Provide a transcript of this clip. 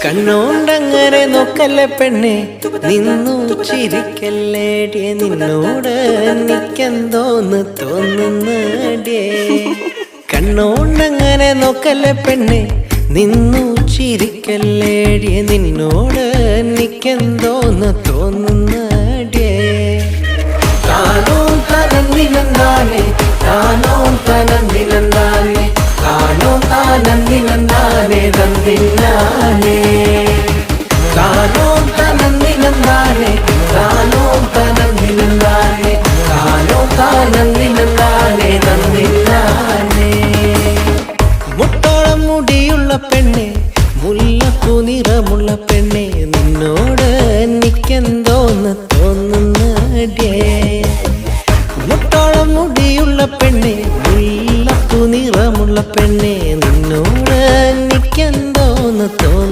കണ്ണോണ്ടങ്ങനെ നോക്കല്ലേ പെണ്ണെ, നിന്നു ചിരിക്കല്ലേടിയ, നിന്നോട് എനിക്കെന്തോന്ന് തോന്നുന്നടിയേ. കണ്ണോണ്ടങ്ങനെ നോക്കല്ലേ പെണ്ണെ, നിന്നു ചിരിക്കല്ലേടിയ, നിന്നോട് എനിക്കെന്തോന്ന് തോന്നുന്നടിയേ. താനോ തനന്തിനന്താനെ, താനോ തനന്തിനന്താനെ, താനോ താനന്തിനന്താനെ തന്തിനാനെ. താനോ തനന്തിനന്താനെ, താനോ തനന്തിനന്താനെ, താനോ താനന്തിനന്താനെ തന്തിനാനെ. മുട്ടോളം മുടിയുള്ള പെണ്ണെ, മുല്ലപ്പൂ നിറമുള്ള പെണ്ണെ, നിന്നോട് എനിക്കെന്തോന്ന് തോന്നുന്നടിയേ. മുട്ടോളം മുടിയുള്ള പെണ്ണെ, മുല്ലപ്പൂ നിറമുള്ള പെണ്ണെ, നിന്നോട് എനിക്കെന്തോന്ന് തോന്നുന്നു.